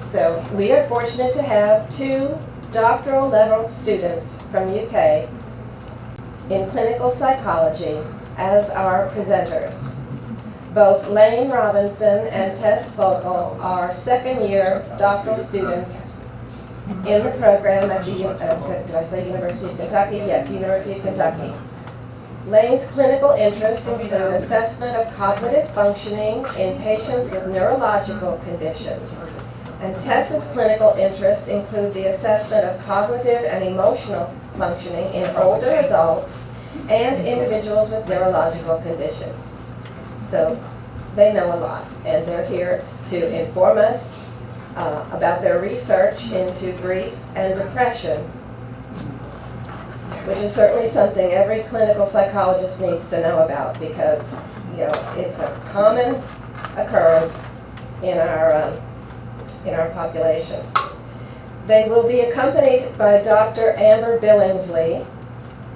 So we are fortunate to have two doctoral level students from UK in clinical psychology as our presenters. Both Lane Robinson and Tess Vogel are second-year doctoral students in the program at the did I say University of Kentucky? Yes, University of Kentucky. Lane's clinical interests include assessment of cognitive functioning in patients with neurological conditions. And Tess's clinical interests include the assessment of cognitive and emotional functioning in older adults and individuals with neurological conditions. So they know a lot, and they're here to inform us about their research into grief and depression, which is certainly something every clinical psychologist needs to know about, because it's a common occurrence in our population. They will be accompanied by Dr. Amber Billingsley,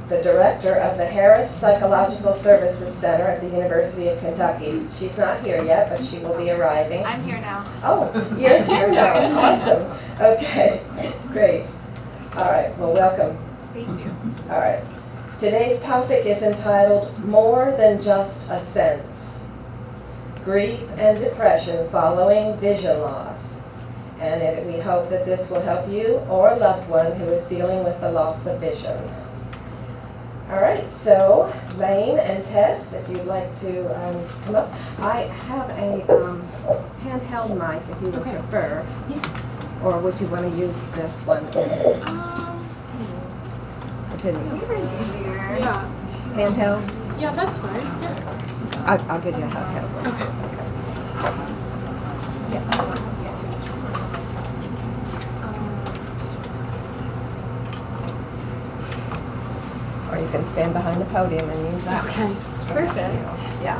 the director of the Harris Psychological Services Center at the University of Kentucky. She's not here yet, but she will be arriving. I'm here now. Oh, you're here now. Awesome. Okay, great. All right, well, welcome. Thank you. All right. Today's topic is entitled More Than Just a Sense: Grief and Depression Following Vision Loss. And we hope that this will help you or a loved one who is dealing with the loss of vision. All right, so Lane and Tess, if you'd like to come up. I have a handheld mic if you would prefer. Or would you want to use this one? Whatever's easier. Yeah. Handheld? Yeah, that's fine. Yeah. I'll give you a handheld one. Okay. Or you can stand behind the podium and use that. Okay. Perfect. Yeah.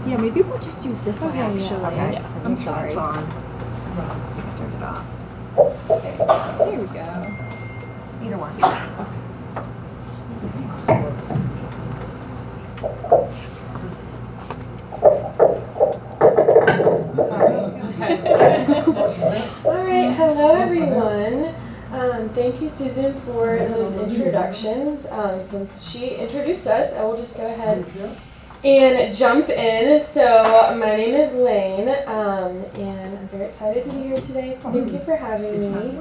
Yeah, maybe we'll just use this one actually. Okay. Yeah. I'm sorry. It's on. You can turn it off. There we go. Either one. All right. Hello, everyone. Thank you, Susan, for those introductions. Since she introduced us, I will just go ahead and jump in. So my name is Lane, and I'm very excited to be here today, so thank you for having me.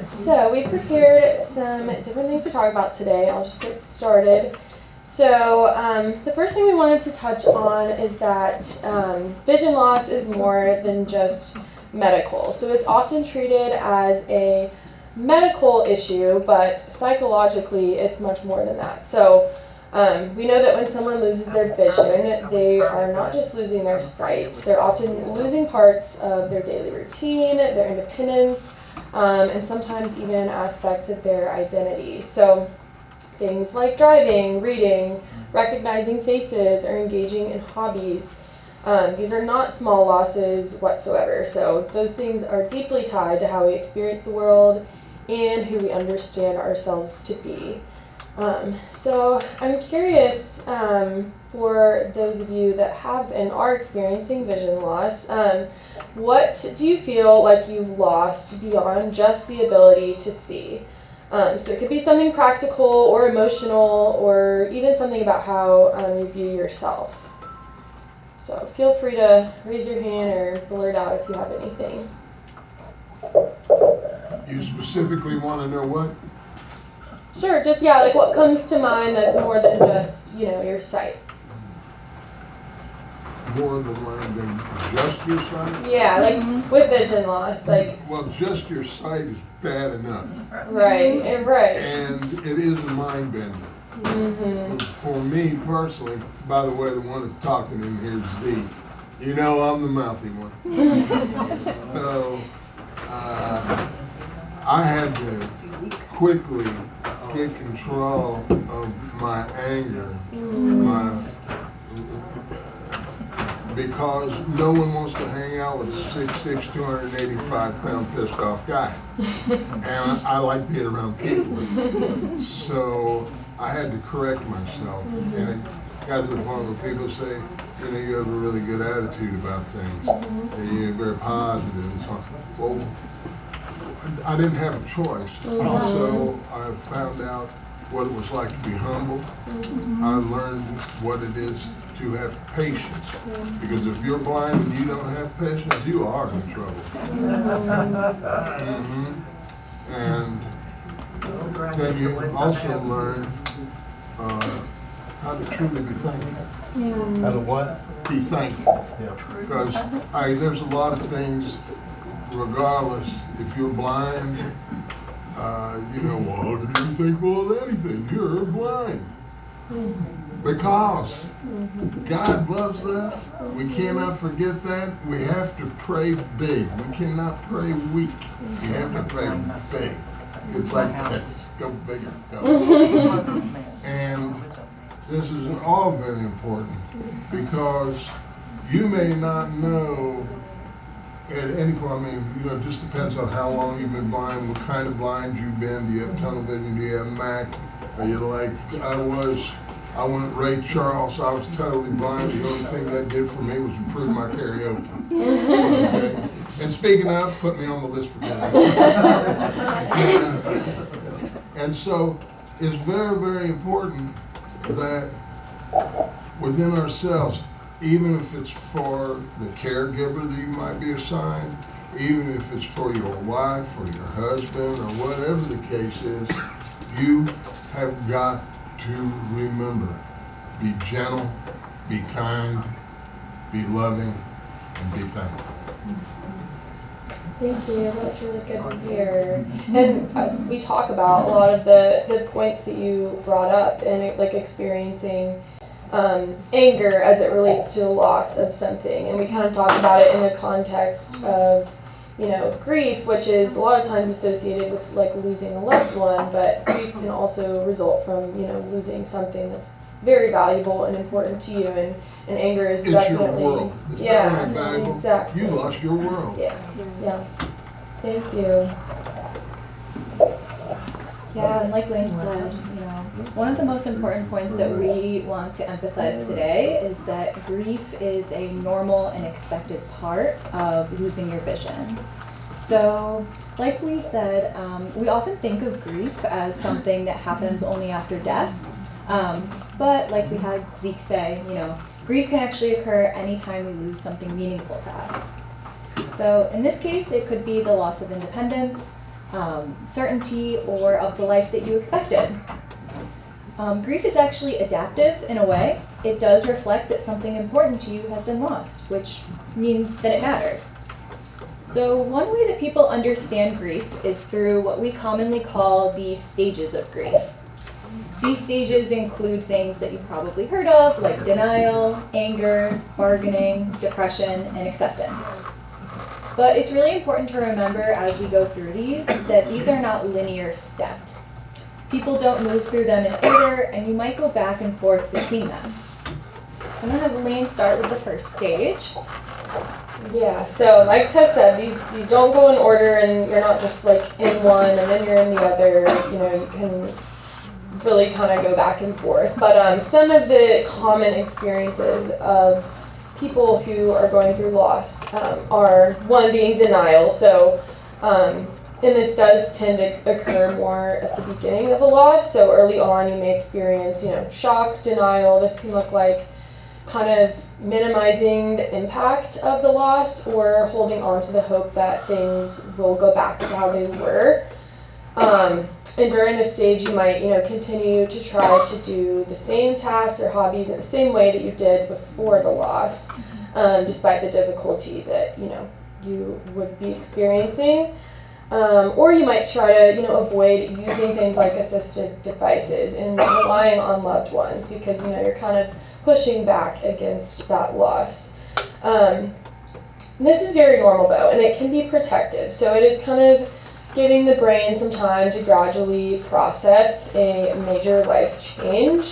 So we prepared some different things to talk about today. I'll just get started. So the first thing we wanted to touch on is that vision loss is more than just medical. So it's often treated as a medical issue, but psychologically it's much more than that. So we know that when someone loses their vision, they are not just losing their sight. They're often losing parts of their daily routine, their independence, and sometimes even aspects of their identity. So things like driving, reading, recognizing faces, or engaging in hobbies. These are not small losses whatsoever. So those things are deeply tied to how we experience the world and who we understand ourselves to be. So I'm curious, for those of you that have and are experiencing vision loss, what do you feel like you've lost beyond just the ability to see? So it could be something practical or emotional, or even something about how you view yourself. So feel free to raise your hand or blurt out if you have anything. You specifically want to know what? Sure, just like what comes to mind that's more than just, your sight. More than just your sight? Yeah, with vision loss, Well, just your sight is bad enough. Right. And it is a mind bender. Mm-hmm. For me personally, by the way, the one that's talking in here is Z. I'm the mouthy one. So, I had to quickly get control of my anger, because no one wants to hang out with a 6'6", 285-pound pissed off guy. And I like being around people. So I had to correct myself. And it got to the point where people say, you have a really good attitude about things, and you're very positive and so on. Well, I didn't have a choice, so I found out what it was like to be humble. I learned what it is to have patience, because if you're blind and you don't have patience, you are in trouble. And then you also learn how to truly be thankful. How to what? Be thankful. Yeah. Because there's a lot of things, regardless, if you're blind, well, how can you be thankful of anything? You're blind. Because God loves us. We cannot forget that. We have to pray big. We cannot pray weak. We have to pray big. It's like Texas. Go bigger. Go. And this is all very important, because you may not know at any point, it just depends on how long you've been blind, what kind of blind you've been. Do you have tunnel vision? Do you have MAC? Are you like I went Ray Charles. I was totally blind. The only thing that did for me was improve my karaoke. Okay? And speaking of, put me on the list for karaoke. And so it's very, very important that within ourselves, even if it's for the caregiver that you might be assigned, even if it's for your wife or your husband or whatever the case is, you have got to remember, be gentle, be kind, be loving, and be thankful. Thank you. That's really good to hear. And we talk about a lot of the points that you brought up, and like experiencing anger as it relates to the loss of something. And we kind of talk about it in the context of, grief, which is a lot of times associated with like losing a loved one, but grief can also result from, losing something that's very valuable and important to you, and anger is definitely your world. It's yeah, valuable. exactly. You lost your world. Yeah. Thank you. Yeah, and like Lane said, one of the most important points that we want to emphasize today is that grief is a normal and expected part of losing your vision. So, like we said, we often think of grief as something that happens only after death. But like we had Zeke say, grief can actually occur anytime we lose something meaningful to us. So in this case, it could be the loss of independence, certainty, or of the life that you expected. Grief is actually adaptive in a way. It does reflect that something important to you has been lost, which means that it mattered. So one way that people understand grief is through what we commonly call the stages of grief. These stages include things that you've probably heard of, like denial, anger, bargaining, depression, and acceptance. But it's really important to remember as we go through these that these are not linear steps. People don't move through them in order, and you might go back and forth between them. I'm going to have Lane start with the first stage. Yeah, so like Tess said, these don't go in order, and you're not just like in one and then you're in the other. You can really kind of go back and forth. But some of the common experiences of people who are going through loss are, one being denial. So, and this does tend to occur more at the beginning of a loss. So early on you may experience, shock, denial. This can look like kind of minimizing the impact of the loss or holding on to the hope that things will go back to how they were. And during this stage, you might, continue to try to do the same tasks or hobbies in the same way that you did before the loss, despite the difficulty that, you would be experiencing. Or you might try to, avoid using things like assistive devices and relying on loved ones because, you're kind of pushing back against that loss. This is very normal, though, and it can be protective. So it is kind of giving the brain some time to gradually process a major life change.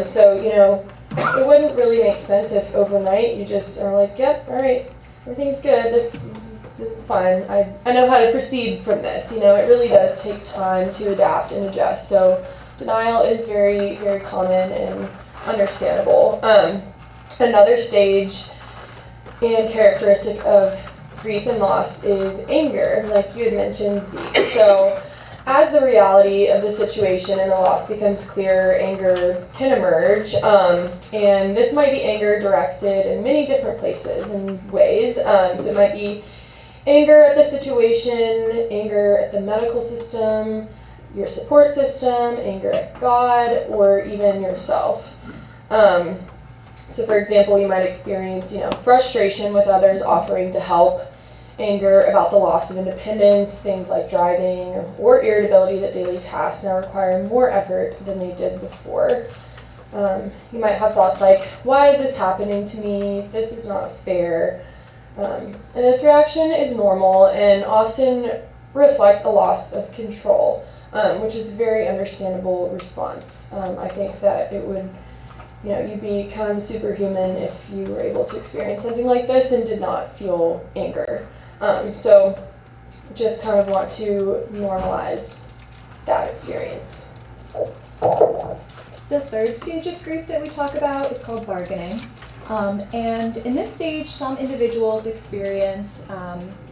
So, it wouldn't really make sense if overnight you just are like, yep, all right, everything's good, this is fine. I know how to proceed from this. It really does take time to adapt and adjust. So denial is very, very common and understandable. Another stage and characteristic of grief and loss is anger, like you had mentioned, Zeke. So as the reality of the situation and the loss becomes clearer, anger can emerge. And this might be anger directed in many different places and ways. So it might be anger at the situation, anger at the medical system, your support system, anger at God, or even yourself. So for example, you might experience, frustration with others offering to help, anger about the loss of independence, things like driving, or irritability that daily tasks now require more effort than they did before. You might have thoughts like, why is this happening to me? This is not fair. And this reaction is normal and often reflects a loss of control, which is a very understandable response. I think that it would, you'd be kind of superhuman if you were able to experience something like this and did not feel anger. So just kind of want to normalize that experience. The third stage of grief that we talk about is called bargaining. And in this stage, some individuals experience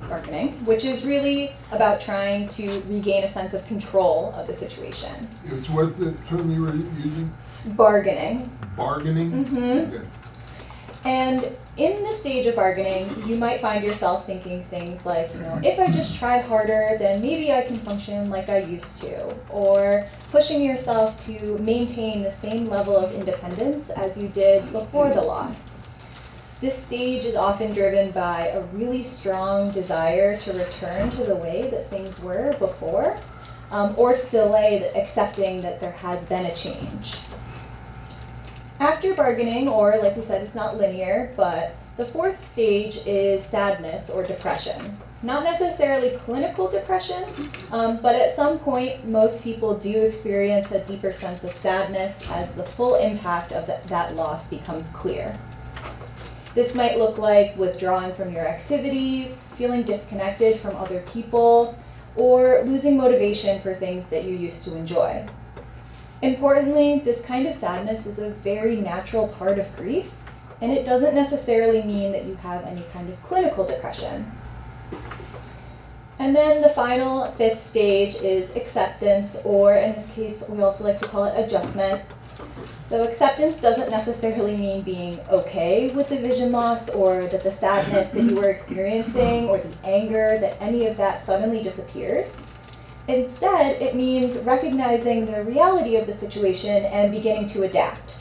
bargaining, which is really about trying to regain a sense of control of the situation. It's what the term you were using? Bargaining. Bargaining? Mm-hmm. Okay. And in this stage of bargaining, you might find yourself thinking things like, if I just try harder, then maybe I can function like I used to. Or pushing yourself to maintain the same level of independence as you did before the loss. This stage is often driven by a really strong desire to return to the way that things were before, or to delay accepting that there has been a change. After bargaining, or like we said, it's not linear, but the fourth stage is sadness or depression. Not necessarily clinical depression, but at some point, most people do experience a deeper sense of sadness as the full impact of that loss becomes clear. This might look like withdrawing from your activities, feeling disconnected from other people, or losing motivation for things that you used to enjoy. Importantly, this kind of sadness is a very natural part of grief, and it doesn't necessarily mean that you have any kind of clinical depression. And then the final fifth stage is acceptance, or in this case, we also like to call it adjustment. So acceptance doesn't necessarily mean being okay with the vision loss, or that the sadness that you were experiencing, or the anger, that any of that suddenly disappears. Instead, it means recognizing the reality of the situation and beginning to adapt.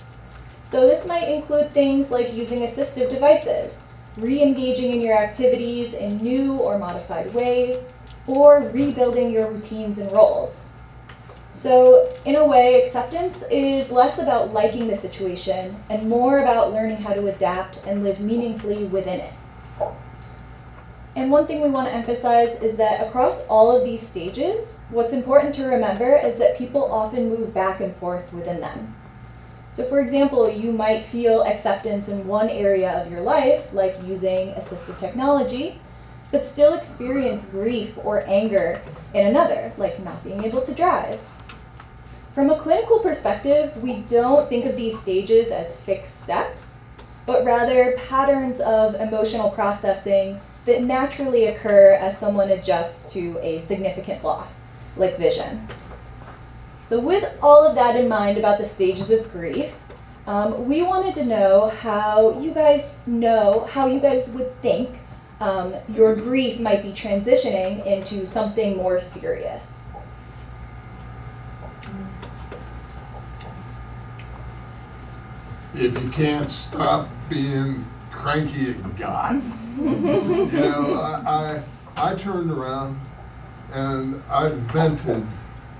So this might include things like using assistive devices, re-engaging in your activities in new or modified ways, or rebuilding your routines and roles. So in a way, acceptance is less about liking the situation and more about learning how to adapt and live meaningfully within it. And one thing we want to emphasize is that across all of these stages, what's important to remember is that people often move back and forth within them. So for example, you might feel acceptance in one area of your life, like using assistive technology, but still experience grief or anger in another, like not being able to drive. From a clinical perspective, we don't think of these stages as fixed steps, but rather patterns of emotional processing that naturally occur as someone adjusts to a significant loss, like vision. So with all of that in mind about the stages of grief, we wanted to know how you guys would think your grief might be transitioning into something more serious. If you can't stop being cranky at God. I turned around and I vented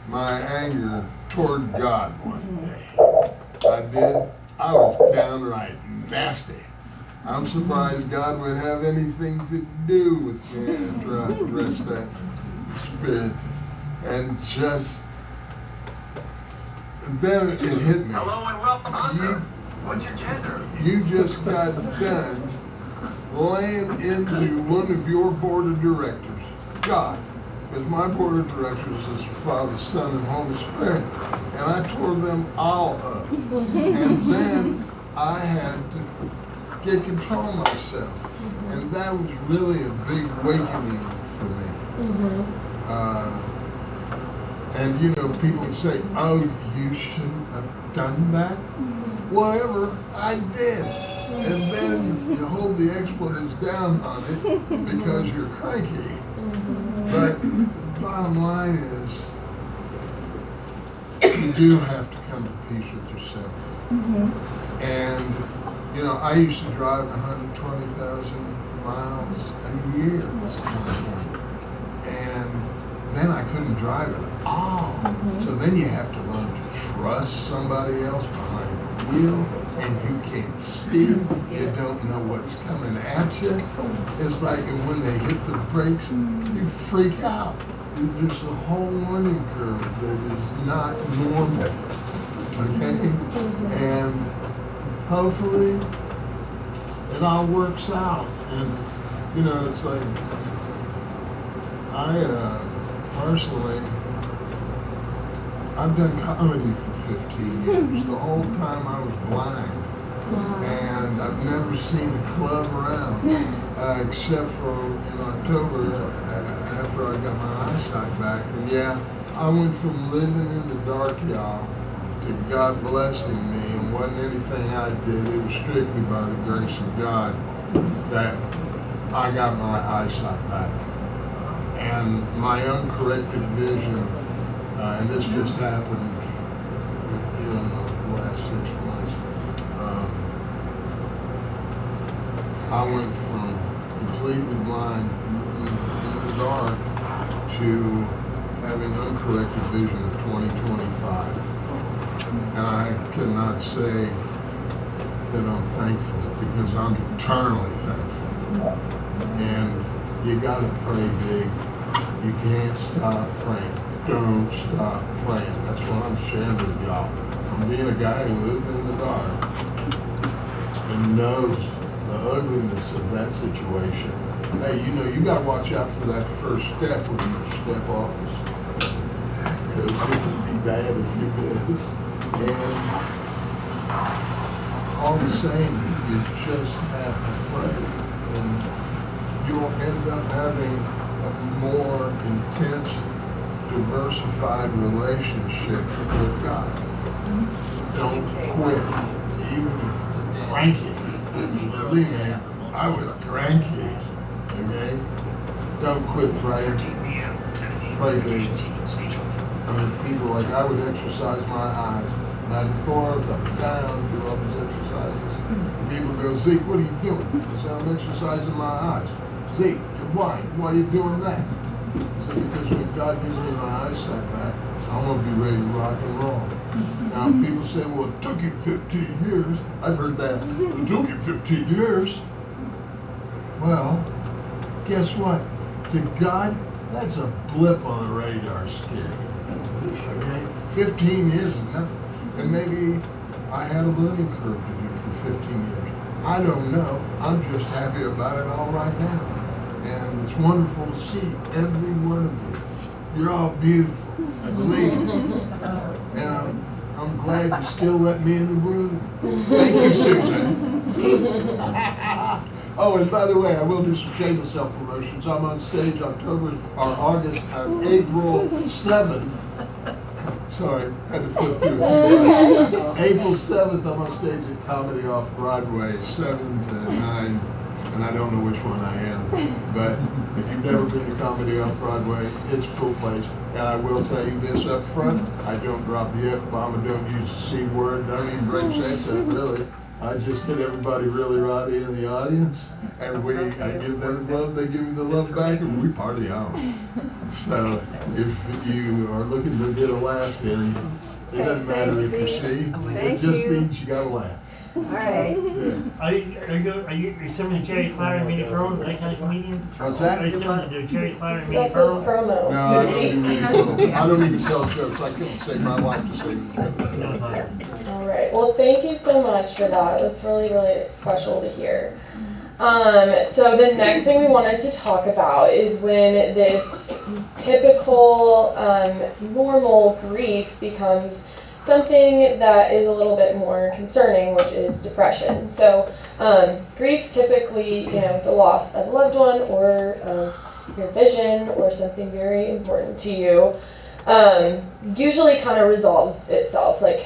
my anger toward God one day. I did. I was downright nasty. I'm surprised God would have anything to do with me after I addressed that spirit. And then it hit me. Hello and welcome. Awesome. What's your gender? You just got done laying into one of your board of directors, God, because my board of directors is Father, Son, and Holy Spirit, and I tore them all up. And then I had to get control of myself. And that was really a big awakening for me. And you know, people would say, oh, you shouldn't have done that. Whatever, I did. And then you hold the expletives down on it because you're cranky. But the bottom line is, you do have to come to peace with yourself. And, you know, I used to drive 120,000 miles a year. And then I couldn't drive at all. So then you have to learn to trust somebody else behind the wheel, and you can't see. You don't know what's coming at you. It's like when they hit the brakes, you freak out. There's a whole learning curve that is not normal. Okay? And hopefully it all works out. And you know, it's like personally, I've done comedy for 15 years. The whole time I was blind. And I've never seen a club around, except for in October after I got my eyesight back. And yeah, I went from living in the dark, y'all, to God blessing me. And wasn't anything I did. It was strictly by the grace of God that I got my eyesight back. And my uncorrected vision, and this just happened in the last 6 months, I went from completely blind in the dark to having uncorrected vision of 20/25. And I cannot say that I'm thankful, because I'm eternally thankful. And you gotta pray big. You can't stop praying. Don't stop praying. That's what I'm sharing with y'all. I'm being a guy who lived in the dark and knows the ugliness of that situation. Hey, you know, you gotta watch out for that first step when you step off the step, because it could be bad if you miss. And all the same, you just have to pray. And you'll end up having a more intense, diversified relationship with God. Don't quit. Even cranky. Believe me, I was cranky. Okay? Don't quit praying. Pray big. I mean, people like, I would exercise my eyes. Back and forth, up and down, do all these exercises. And people go, Zeke, what are you doing? I say, I'm exercising my eyes. Zeke, you're blind. Why are you doing that? I said, because when God gives me my eyesight back, I'm going to be ready to rock and roll. Now, people say, well, it took you 15 years. I've heard that. It took you 15 years. Well, guess what? To God, that's a blip on the radar scale. Okay? 15 years is nothing. And maybe I had a learning curve to do for 15 years. I don't know. I'm just happy about it all right now. And it's wonderful to see every one of you. You're all beautiful. I believe it. And I'm glad you still let me in the room. Thank you, Susan. Oh, and by the way, I will do some shameless self-promotions. I'm on stage April 7th. Sorry, had to flip through it. April 7th, I'm on stage at Comedy Off Broadway, 7 to 9. And I don't know which one I am, but if you've never been to Comedy Off Broadway, it's a cool place. And I will tell you this up front, I don't drop the F-bomb, I don't use the C word, don't even bring sex up, really. I just get everybody really rowdy in the audience, and I give them love, they give me the love back, and we party on. So if you are looking to get a laugh in, it doesn't matter if you see, it just means you got to laugh. All right. Are you similar to Jerry Clower and Minnie Pearl, that kind of comedian? What's that? Are you similar to Jerry Clower and Minnie Selfless Pearl? promo. No, I don't do really cool. I don't even tell jokes. I couldn't save my life to save the joke. All right. Well, thank you so much for that. That's really, really special to hear. So the next thing we wanted to talk about is when this typical normal grief becomes something that is a little bit more concerning, which is depression. So Grief typically, the loss of a loved one or of your vision or something very important to you, usually kind of resolves itself. Like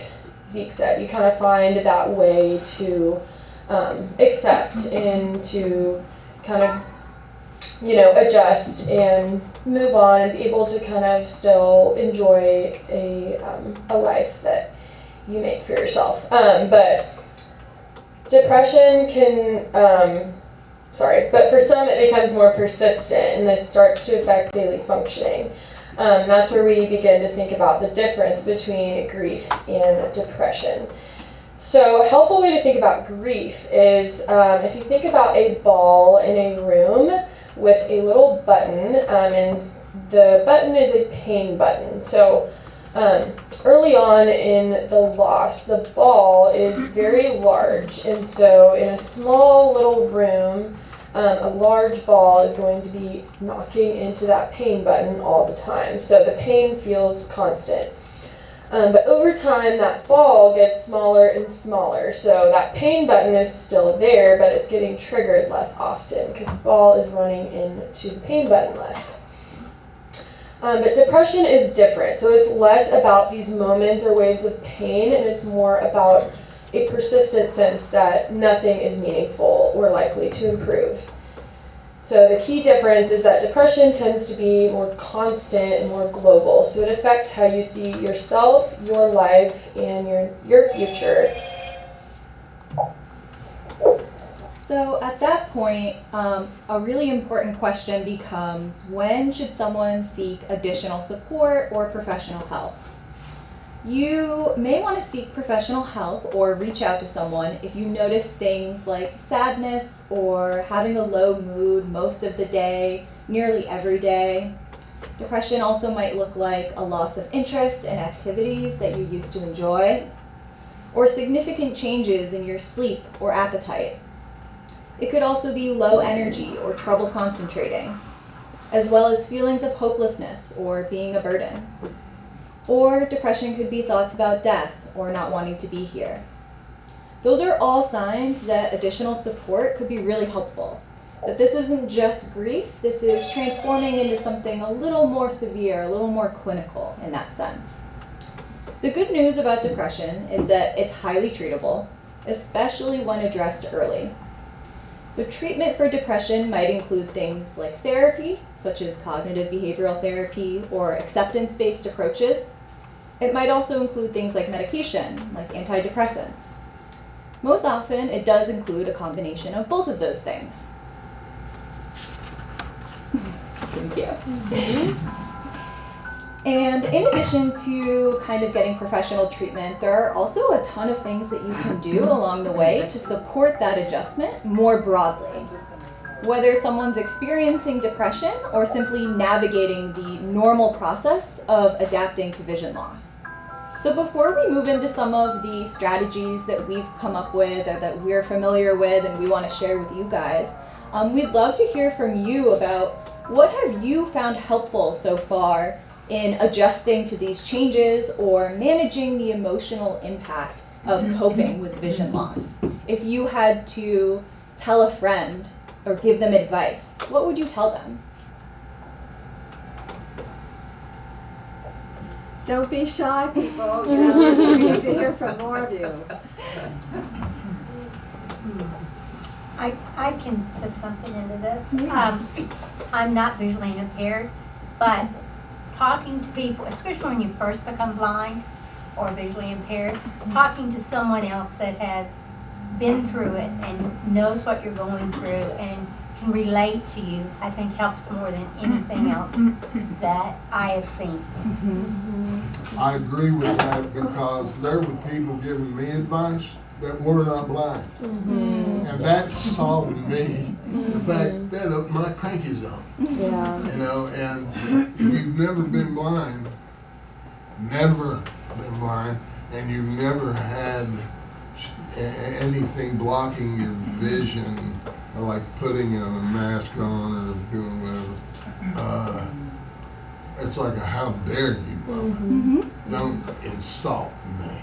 Zeke said, you kind of find that way to accept and to kind of, adjust and move on and be able to kind of still enjoy a life that you make for yourself. But depression can, but for some it becomes more persistent and this starts to affect daily functioning. That's where we begin to think about the difference between grief and depression. So a helpful way to think about grief is if you think about a ball in a room with a little button, and the button is a pain button. So early on in the loss, the ball is very large, and so in a small little room, a large ball is going to be knocking into that pain button all the time. So the pain feels constant. But over time, that ball gets smaller and smaller. So that pain button is still there, but it's getting triggered less often because the ball is running into the pain button less. But depression is different. So it's less about these moments or waves of pain, and it's more about a persistent sense that nothing is meaningful or likely to improve. So the key difference is that depression tends to be more constant and more global. So it affects how you see yourself, your life, and your future. So at that point, a really important question becomes, when should someone seek additional support or professional help? You may want to seek professional help or reach out to someone if you notice things like sadness or having a low mood most of the day, nearly every day. Depression also might look like a loss of interest in activities that you used to enjoy, or significant changes in your sleep or appetite. It could also be low energy or trouble concentrating, as well as feelings of hopelessness or being a burden. Or depression could be thoughts about death or not wanting to be here. Those are all signs that additional support could be really helpful. That this isn't just grief, this is transforming into something a little more severe, a little more clinical in that sense. The good news about depression is that it's highly treatable, especially when addressed early. So treatment for depression might include things like therapy, such as cognitive behavioral therapy or acceptance-based approaches. It might also include things like medication, like antidepressants. Most often, it does include a combination of both of those things. Thank you. And in addition to kind of getting professional treatment, there are also a ton of things that you can do along the way to support that adjustment more broadly. Whether someone's experiencing depression or simply navigating the normal process of adapting to vision loss. So before we move into some of the strategies that we've come up with or that we're familiar with and we want to share with you guys, we'd love to hear from you about what have you found helpful so far in adjusting to these changes or managing the emotional impact of coping with vision loss. If you had to tell a friend or give them advice, what would you tell them? Don't be shy, people. We need to hear from more of you. I can put something into this. I'm not visually impaired, but talking to people, especially when you first become blind or visually impaired, talking to someone else that has been through it and knows what you're going through and can relate to you, I think helps more than anything else that I have seen. I agree with that because there were people giving me advice that were not blind. And that solved me. In fact, that upped my cranky zone. And if you've never been blind, and you've never had anything blocking your vision, like putting a mask on or doing whatever, it's like a how dare you, Mama. Don't insult me.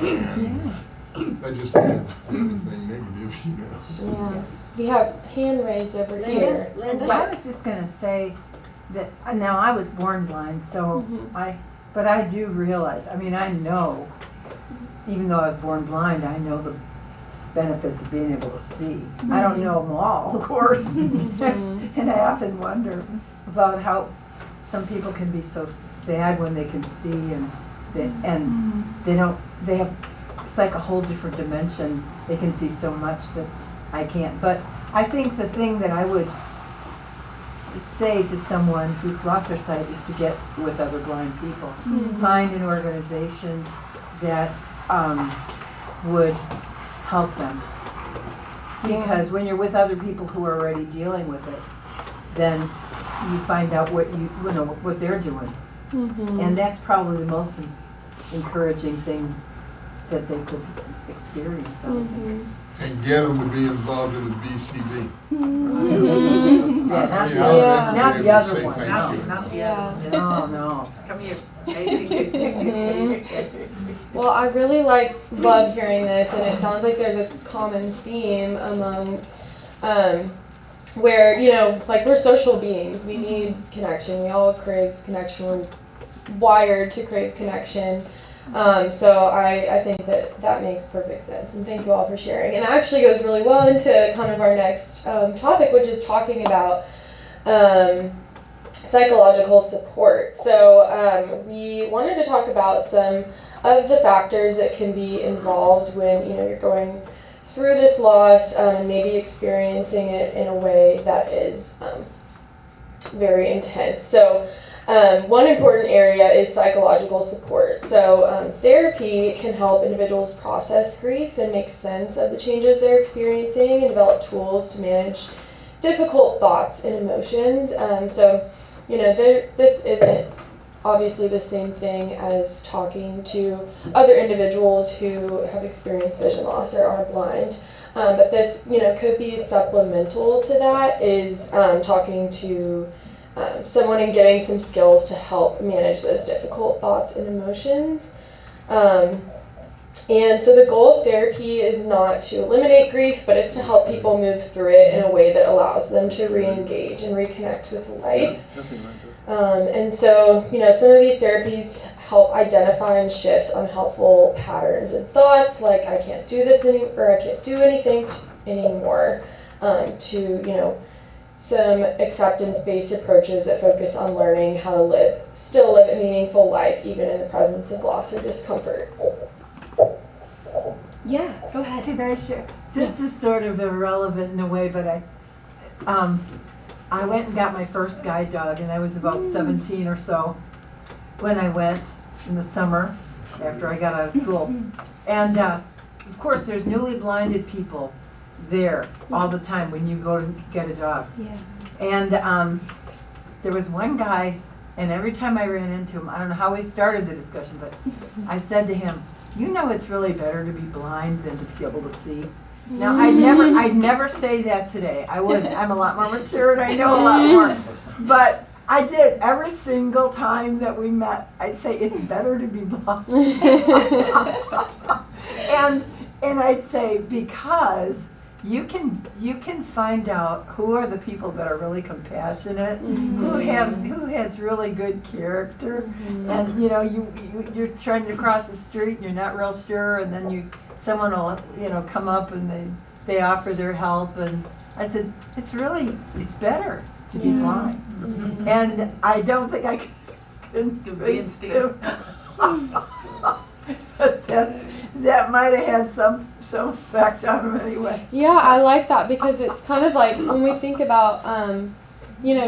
And That just adds to everything negative, you know. Yeah. We have hand raised over here. Linda, I was just gonna say that, now I was born blind, so but I do realize, I mean, I know, even though I was born blind, I know the benefits of being able to see. I don't know them all, of course. And I often wonder about how some people can be so sad when they can see and they have, it's like a whole different dimension. They can see so much that I can't. But I think the thing that I would say to someone who's lost their sight is to get with other blind people. Find an organization that would help them. Because when you're with other people who are already dealing with it, then you find out what what they're doing. And that's probably the most encouraging thing that they could experience. And get them to be involved in the BCB. Not the other one. not the other. No. Come here. Well, I really love hearing this, and it sounds like there's a common theme among, where, we're social beings. We need connection. We all crave connection. We're wired to crave connection. So I think that makes perfect sense, and thank you all for sharing. And it actually goes really well into kind of our next topic, which is talking about psychological support. So we wanted to talk about some of the factors that can be involved when you're going through this loss and maybe experiencing it in a way that is very intense. So one important area is psychological support. So therapy can help individuals process grief and make sense of the changes they're experiencing and develop tools to manage difficult thoughts and emotions. This isn't obviously the same thing as talking to other individuals who have experienced vision loss or are blind. But this, could be supplemental to that, is talking to someone and getting some skills to help manage those difficult thoughts and emotions. And so the goal of therapy is not to eliminate grief, but it's to help people move through it in a way that allows them to re-engage and reconnect with life. And so, some of these therapies help identify and shift unhelpful patterns and thoughts, like I can't do this or I can't do anything anymore, to, some acceptance-based approaches that focus on learning how to still live a meaningful life, even in the presence of loss or discomfort. Yeah, go ahead. Can I share? This is sort of irrelevant in a way, but I went and got my first guide dog, and I was about 17 or so when I went in the summer after I got out of school. And of course, there's newly blinded people there all the time when you go to get a dog. Yeah. And there was one guy, and every time I ran into him, I don't know how we started the discussion, but I said to him, it's really better to be blind than to be able to see. Now, I'd never say that today. I wouldn't. I'm a lot more mature and I know a lot more. But I did. Every single time that we met, I'd say it's better to be blind. and I'd say because you can find out who are the people that are really compassionate, who has really good character, and you're trying to cross the street and you're not real sure, and then someone will come up and they offer their help, and I said it's better to be blind, and I don't think I can convince him. But that might have had some effect on him anyway. Yeah, I like that, because it's kind of like when we think about,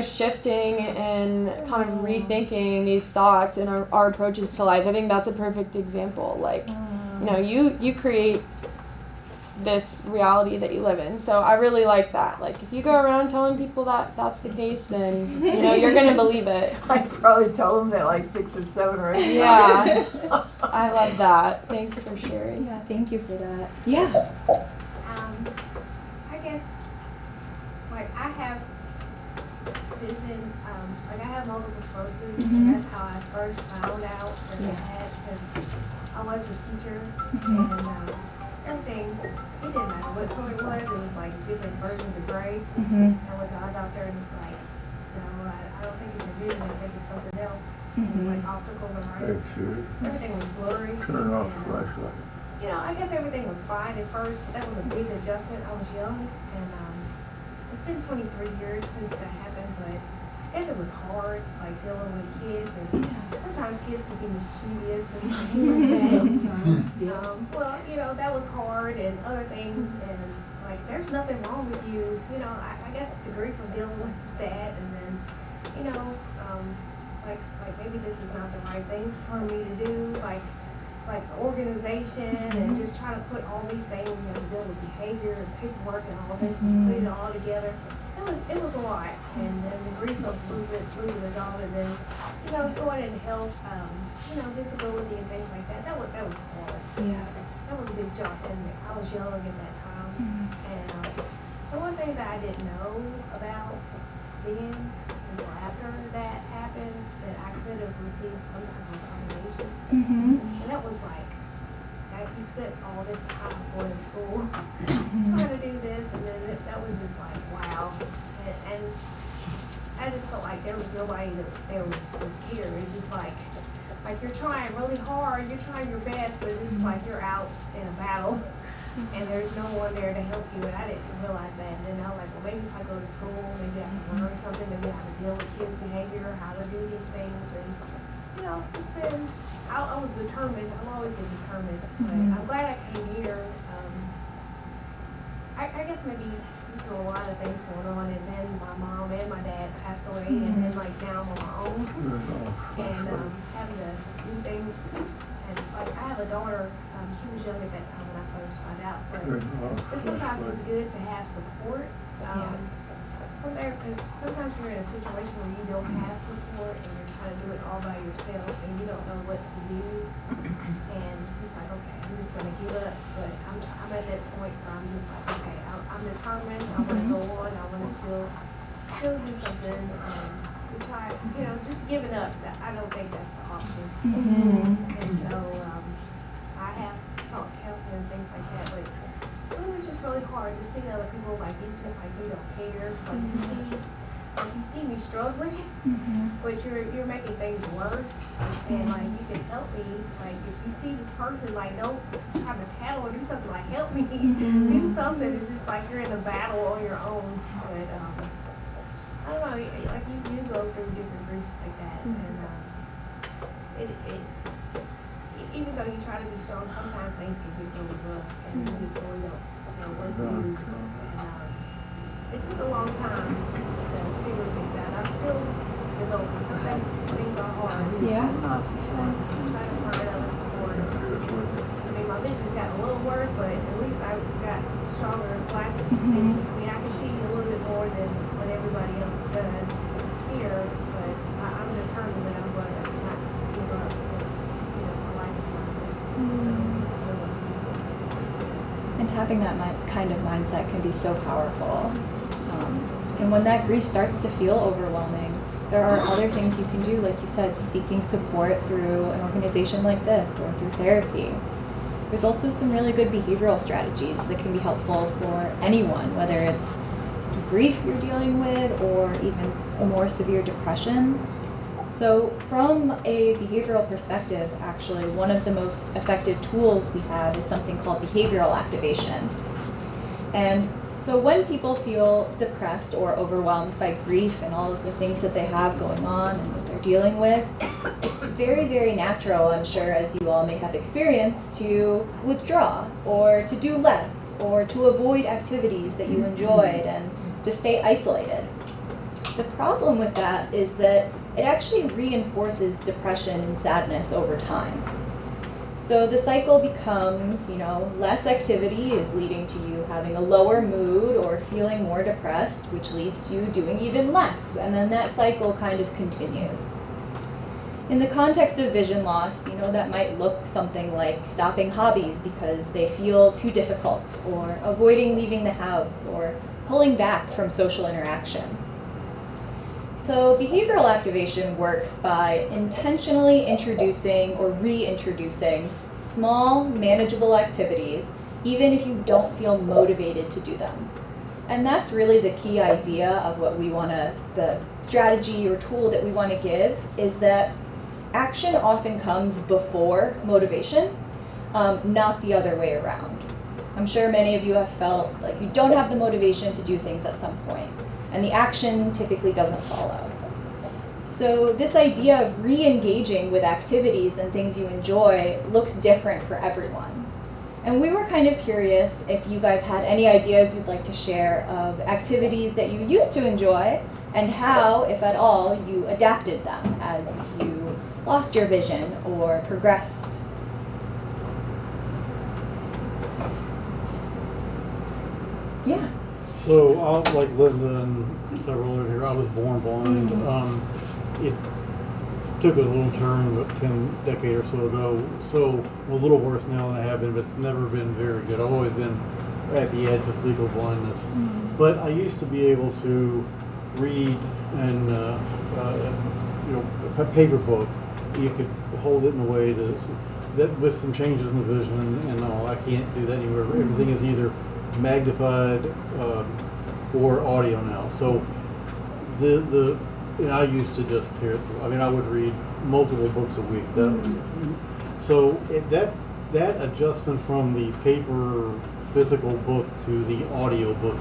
shifting and kind of rethinking these thoughts and our approaches to life. I think that's a perfect example. Like, you create this reality that you live in. So I really like that. Like, if you go around telling people that that's the case, then, you're going to believe it. I probably told them that like 6 or 7 or 8 Yeah. I love that. Thanks for sharing. Yeah, thank you for that. Yeah. I guess, like, I have vision, I have multiple sclerosis, and that's how I first found out that I had, because I was a teacher, and everything, it didn't matter what color it was like different versions of gray. Mm-hmm. I went to our doctor and it's like, no, I don't think it's your vision, I think it's something else. It was Mm-hmm. like optical neuritis. Everything was blurry. Turn off the flashlight. You know, I guess everything was fine at first, but that was a big adjustment. I was young, and it's been 23 years since that happened, but I guess it was hard, like dealing with kids, and sometimes kids can be mischievous and things like that. Well, you know, that was hard, and other things, and like, there's nothing wrong with you. You know, I guess the grief of dealing with that, and then, you know, like maybe this is not the right thing for me to do, like organization and just trying to put all these things, you know, to deal with behavior and paperwork and all this, and put it all together. It was a lot. And then the grief of losing the job, and then, you know, going into health, you know, disability and things like that. That was hard. Yeah. That was a big job, and I was young at that time. And the one thing that I didn't know about then is after that happened, that I could have received some type of accommodations. And that was like, you spent all this time going to school, trying to do this, and then that was just like, wow. And I just felt like there was nobody that there was here. It's just like you're trying really hard, you're trying your best, but it's just like you're out in a battle, and there's no one there to help you. And I didn't realize that. And then I was like, well, maybe if I go to school, maybe I can learn something, maybe how to deal with kids' behavior, how to do these things. And you know, since then, I was determined. I've always been determined. But I'm glad I came here. I guess maybe just a lot of things going on, and then my mom and my dad passed away, and then like now I'm on my own, and having to do things. And like I have a daughter. She was young at that time when I first found out, but sometimes it's good to have support. Sometimes you're in a situation where you don't have support and you're trying to do it all by yourself and you don't know what to do, and it's just like, okay, I'm just gonna give up. But I'm at that point where I'm just like, okay, I'm determined. I want to go on. I want to still do something. And try, you know, just giving up. I don't think that's the option. And so I have sought counseling and things like that, but it was just really hard to see other people like it's just like you don't care. Like you see me struggling, but you're making things worse. And like you can help me. Like if you see this person, like don't have a tattle or do something, like help me do something. It's just like you're in a battle on your own. But I don't know. Like you go through different griefs like that, and even though you try to be strong, sometimes things can get really rough, and you just really don't know what to do. And it took a long time to figure things out. I'm still developing. Sometimes things are hard. Yeah. I'm trying to find other support. I mean, my vision's gotten a little worse, but at least I've got stronger glasses to see. I mean, I can see a little bit more than what everybody else does here, but I'm determined that I'm going to not give up. And having that kind of mindset can be so powerful. And when that grief starts to feel overwhelming, there are other things you can do, like you said, seeking support through an organization like this or through therapy. There's also some really good behavioral strategies that can be helpful for anyone, whether it's grief you're dealing with or even a more severe depression. So from a behavioral perspective, actually, one of the most effective tools we have is something called behavioral activation. And so when people feel depressed or overwhelmed by grief and all of the things that they have going on and that they're dealing with, it's very, very natural, I'm sure, as you all may have experienced, to withdraw or to do less or to avoid activities that you enjoyed and to stay isolated. The problem with that is that it actually reinforces depression and sadness over time. So the cycle becomes, less activity is leading to you having a lower mood or feeling more depressed, which leads to you doing even less. And then that cycle kind of continues. In the context of vision loss, that might look something like stopping hobbies because they feel too difficult, or avoiding leaving the house, or pulling back from social interaction. So behavioral activation works by intentionally introducing or reintroducing small, manageable activities even if you don't feel motivated to do them. And that's really the key idea of what we want to, the strategy or tool that we want to give, is that action often comes before motivation, not the other way around. I'm sure many of you have felt like you don't have the motivation to do things at some point, and the action typically doesn't follow. So this idea of re-engaging with activities and things you enjoy looks different for everyone. And we were kind of curious if you guys had any ideas you'd like to share of activities that you used to enjoy and how, if at all, you adapted them as you lost your vision or progressed. Yeah. So I like Linda and several over here. I was born blind. It took a little turn about 10 decades or so ago. So I'm a little worse now than I have been, but it's never been very good. I've always been at the edge of legal blindness. But I used to be able to read and a paper book. You could hold it in a way that with some changes in the vision and all. I can't do that anymore. Everything is either magnified or audio now. So I used to just tear it through. I mean, I would read multiple books a week. That adjustment from the paper physical book to the audio book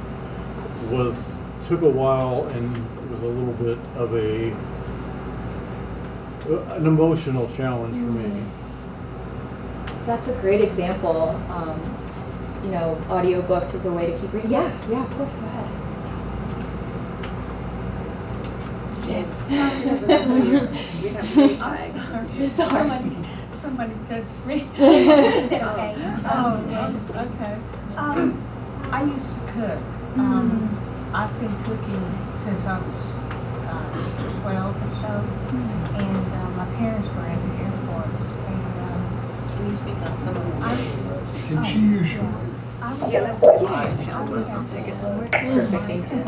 took a while and was a little bit of an emotional challenge for me. So that's a great example. Audiobooks is a way to keep reading. Yeah, of course, go ahead. We have big bags. Somebody touched me. Is it okay? Oh, yes, okay. I used to cook. I've been cooking since I was 12 or so, and my parents were in the Air Force, and Can you speak up some of them? Can she use your mic? Yeah, let's get mine. I'll take it somewhere. Perfect, thank you.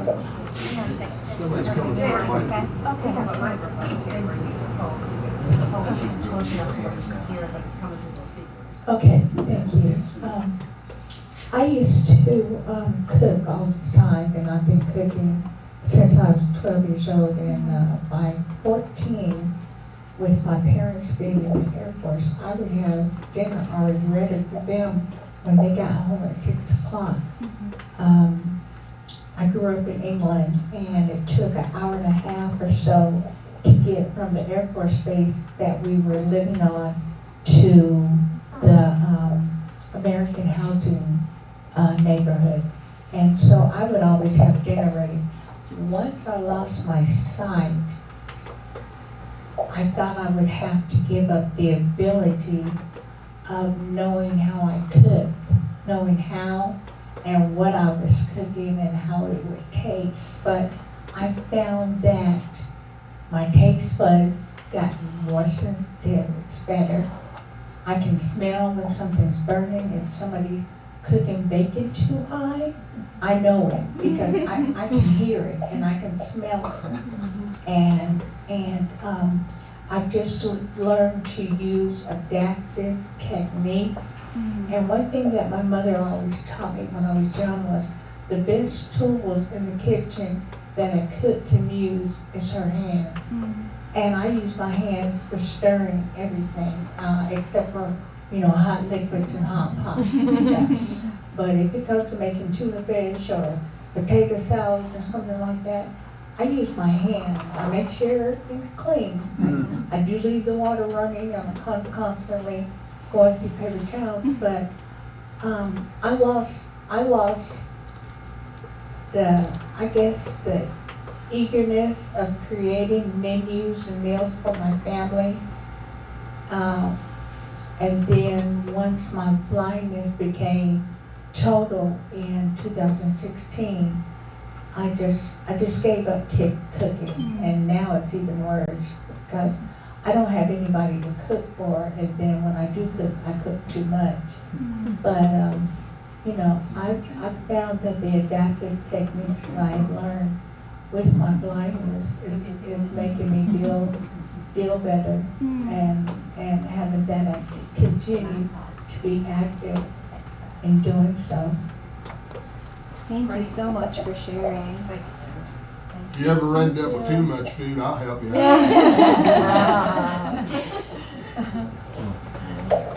Somebody's coming for the mic. Okay, thank you. I used to cook all the time, and I've been cooking since I was 12 years old, and by 14, with my parents being in the Air Force, I would have dinner already ready for them when they got home at 6 o'clock. I grew up in England, and it took an hour and a half or so to get from the Air Force base that we were living on to the American housing neighborhood. And so I would always have dinner ready. Once I lost my sight, I thought I would have to give up the ability of knowing how I cooked, knowing how and what I was cooking and how it would taste. But I found that my taste buds got more sensitive. It's better. I can smell when something's burning. If somebody's cooking bacon too high, I know it because I can hear it and I can smell it. And I just learned to use adaptive techniques. And one thing that my mother always taught me when I was young was the best tools in the kitchen that a cook can use is her hands. And I use my hands for stirring everything, except for, hot liquids and hot pots and stuff. But if it comes to making tuna fish or potato salad or something like that, I use my hands. I make sure everything's clean. I do leave the water running. I'm constantly going through paper towels, but I lost the eagerness of creating menus and meals for my family. And then once my blindness became total in 2016, I just gave up cooking, and now it's even worse because I don't have anybody to cook for, and then when I do cook, I cook too much. But I've found that the adaptive techniques that I've learned with my blindness is making me feel better, and having that to continue to be active in doing so. Thank you so much for sharing. If you ever end up with too much food, I'll help you out.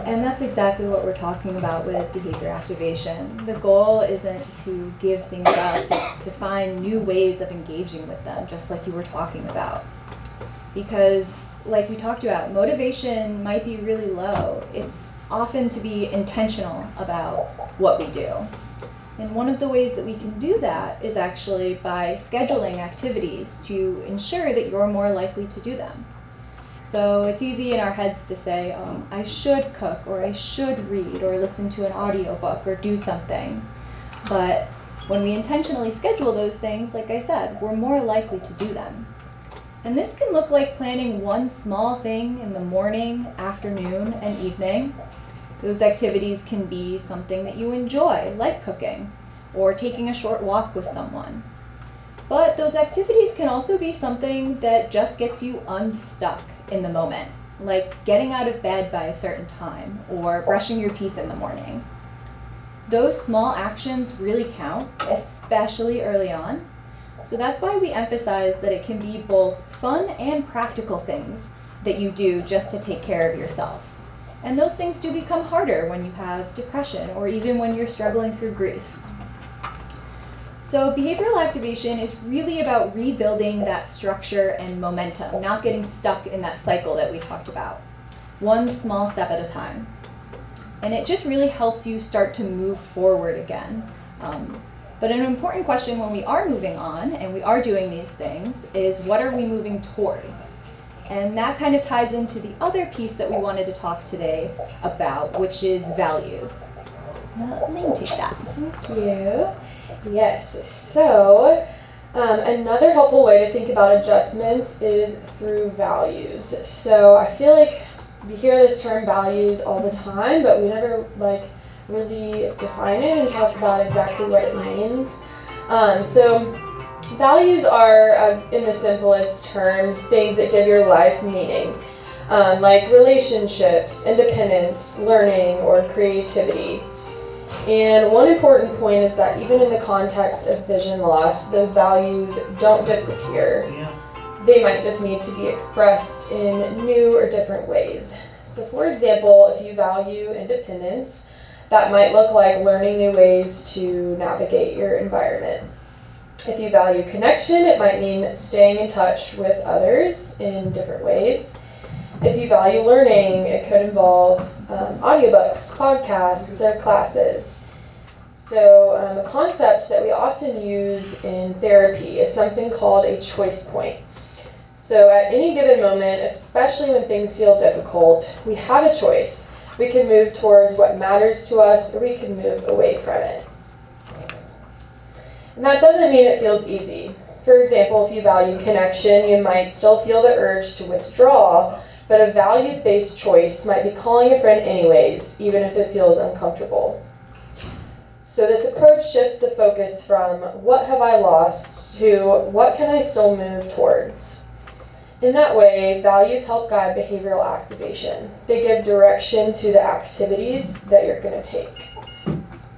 And that's exactly what we're talking about with behavior activation. The goal isn't to give things up, it's to find new ways of engaging with them, just like you were talking about. Because, like we talked about, motivation might be really low. It's often to be intentional about what we do. And one of the ways that we can do that is actually by scheduling activities to ensure that you're more likely to do them. So it's easy in our heads to say, I should cook, or I should read, or listen to an audiobook, or do something. But when we intentionally schedule those things, like I said, we're more likely to do them. And this can look like planning one small thing in the morning, afternoon, and evening. Those activities can be something that you enjoy, like cooking, or taking a short walk with someone. But those activities can also be something that just gets you unstuck in the moment, like getting out of bed by a certain time, or brushing your teeth in the morning. Those small actions really count, especially early on. So that's why we emphasize that it can be both fun and practical things that you do just to take care of yourself. And those things do become harder when you have depression, or even when you're struggling through grief. So behavioral activation is really about rebuilding that structure and momentum, not getting stuck in that cycle that we talked about, one small step at a time. And it just really helps you start to move forward again. But an important question when we are moving on and we are doing these things is, what are we moving towards? And that kind of ties into the other piece that we wanted to talk today about, which is values. Lane, take that. Thank you. Yes, so another helpful way to think about adjustments is through values. So I feel like we hear this term values all the time, but we never really define it and talk about exactly what it means. So values are, in the simplest terms, things that give your life meaning, like relationships, independence, learning, or creativity. And one important point is that even in the context of vision loss, those values don't disappear. They might just need to be expressed in new or different ways. So for example, if you value independence, that might look like learning new ways to navigate your environment. If you value connection, it might mean staying in touch with others in different ways. If you value learning, it could involve audiobooks, podcasts, or classes. So a concept that we often use in therapy is something called a choice point. So at any given moment, especially when things feel difficult, we have a choice. We can move towards what matters to us, or we can move away from it. And that doesn't mean it feels easy. For example, if you value connection, you might still feel the urge to withdraw, but a values-based choice might be calling a friend anyways, even if it feels uncomfortable. So this approach shifts the focus from what have I lost to what can I still move towards. In that way, values help guide behavioral activation. They give direction to the activities that you're going to take.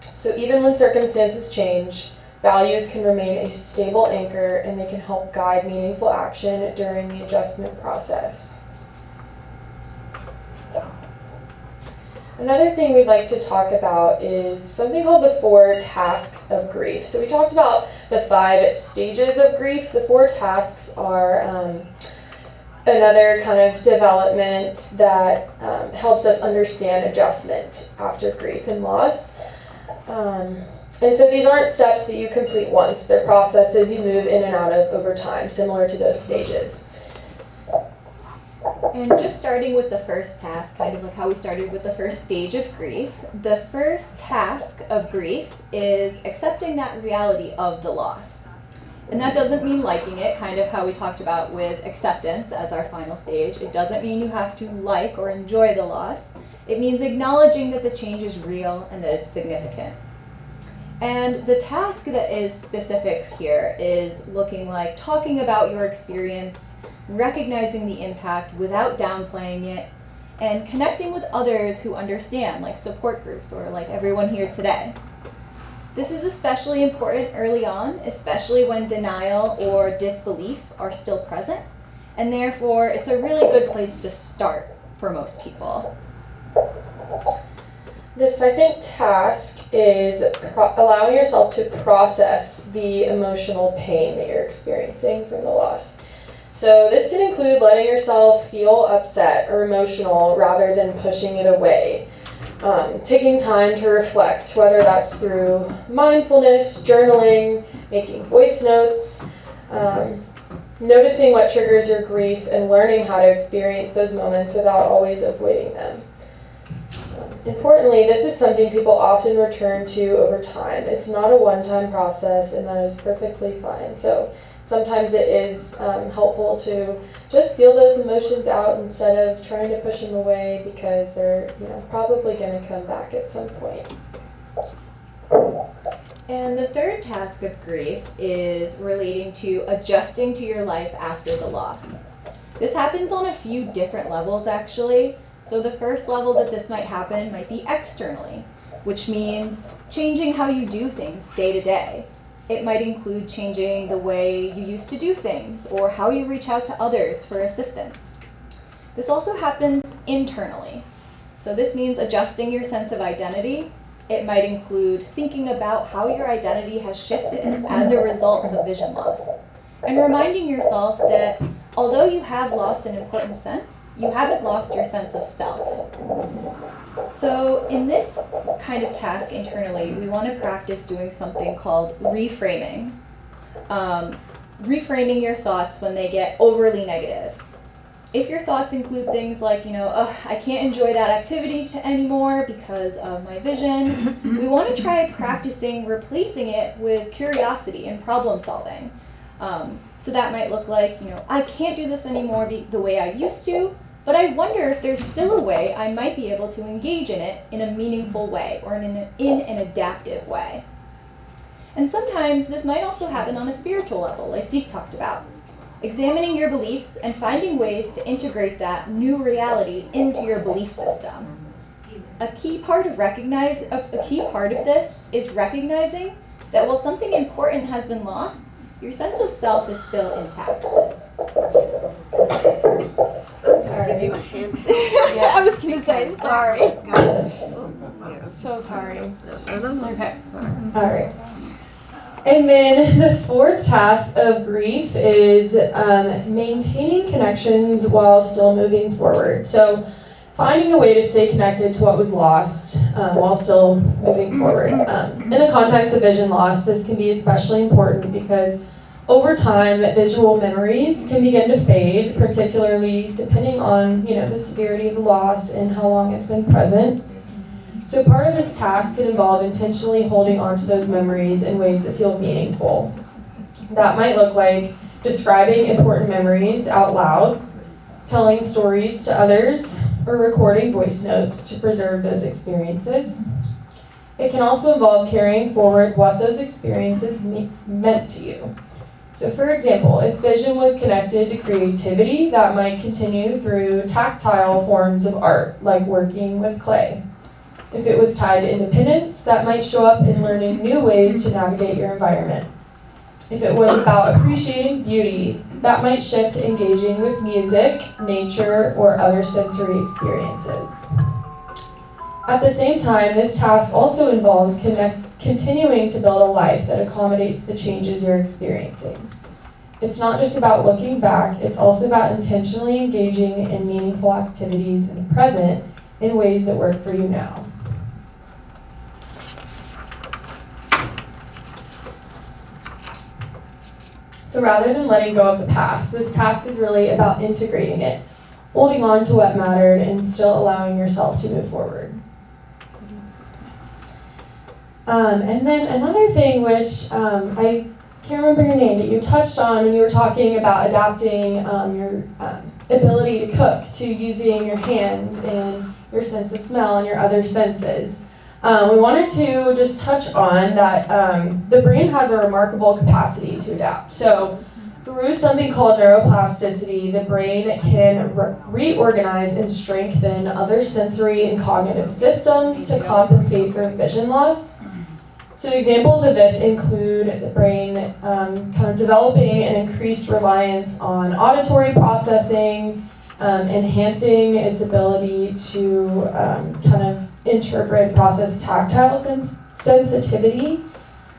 So even when circumstances change, values can remain a stable anchor, and they can help guide meaningful action during the adjustment process. Another thing we'd like to talk about is something called the 4 tasks of grief. So we talked about the 5 stages of grief. The 4 tasks are another kind of development that helps us understand adjustment after grief and loss. And so these aren't steps that you complete once. They're processes you move in and out of over time, similar to those stages. And just starting with the first task, kind of like how we started with the first stage of grief, the first task of grief is accepting that reality of the loss. And that doesn't mean liking it, kind of how we talked about with acceptance as our final stage. It doesn't mean you have to like or enjoy the loss. It means acknowledging that the change is real and that it's significant. And the task that is specific here is looking like talking about your experience, recognizing the impact without downplaying it, and connecting with others who understand, like support groups or like everyone here today. This is especially important early on, especially when denial or disbelief are still present, and therefore it's a really good place to start for most people. The second task is allowing yourself to process the emotional pain that you're experiencing from the loss. So this can include letting yourself feel upset or emotional rather than pushing it away. Taking time to reflect, whether that's through mindfulness, journaling, making voice notes, noticing what triggers your grief, and learning how to experience those moments without always avoiding them. Importantly, this is something people often return to over time. It's not a one-time process, and that is perfectly fine. So sometimes it is helpful to just feel those emotions out instead of trying to push them away, because they're probably going to come back at some point. And the third task of grief is relating to adjusting to your life after the loss. This happens on a few different levels, actually. So the first level that this might happen might be externally, which means changing how you do things day to day. It might include changing the way you used to do things or how you reach out to others for assistance. This also happens internally. So this means adjusting your sense of identity. It might include thinking about how your identity has shifted as a result of vision loss, and reminding yourself that although you have lost an important sense, you haven't lost your sense of self. So in this kind of task internally, we want to practice doing something called reframing. Reframing your thoughts when they get overly negative. If your thoughts include things like, I can't enjoy that activity anymore because of my vision, we want to try practicing replacing it with curiosity and problem solving. So that might look like, I can't do this anymore the way I used to, but I wonder if there's still a way I might be able to engage in it in a meaningful way or in an adaptive way. And sometimes this might also happen on a spiritual level, like Zeke talked about. Examining your beliefs and finding ways to integrate that new reality into your belief system. A key part of this is recognizing that while something important has been lost, your sense of self is still intact. Sorry. Give you a hand. Yeah, I was going to say sorry. So sorry. Okay. Sorry. All right. And then the fourth task of grief is maintaining connections while still moving forward. So finding a way to stay connected to what was lost while still moving forward. In the context of vision loss, this can be especially important because over time, visual memories can begin to fade, particularly depending on the severity of the loss and how long it's been present. So part of this task can involve intentionally holding on to those memories in ways that feel meaningful. That might look like describing important memories out loud, telling stories to others, or recording voice notes to preserve those experiences. It can also involve carrying forward what those experiences meant to you. So for example, if vision was connected to creativity, that might continue through tactile forms of art, like working with clay. If it was tied to independence, that might show up in learning new ways to navigate your environment. If it was about appreciating beauty, that might shift to engaging with music, nature, or other sensory experiences. At the same time, this task also involves continuing to build a life that accommodates the changes you're experiencing. It's not just about looking back, it's also about intentionally engaging in meaningful activities in the present in ways that work for you now. So rather than letting go of the past, this task is really about integrating it, holding on to what mattered, and still allowing yourself to move forward. And then another thing which I can't remember your name, that you touched on when you were talking about adapting your ability to cook to using your hands and your sense of smell and your other senses. We wanted to just touch on that the brain has a remarkable capacity to adapt. So Through something called neuroplasticity, the brain can reorganize and strengthen other sensory and cognitive systems to compensate for vision loss. So examples of this include the brain kind of developing an increased reliance on auditory processing, enhancing its ability to kind of interpret and process tactile sensitivity,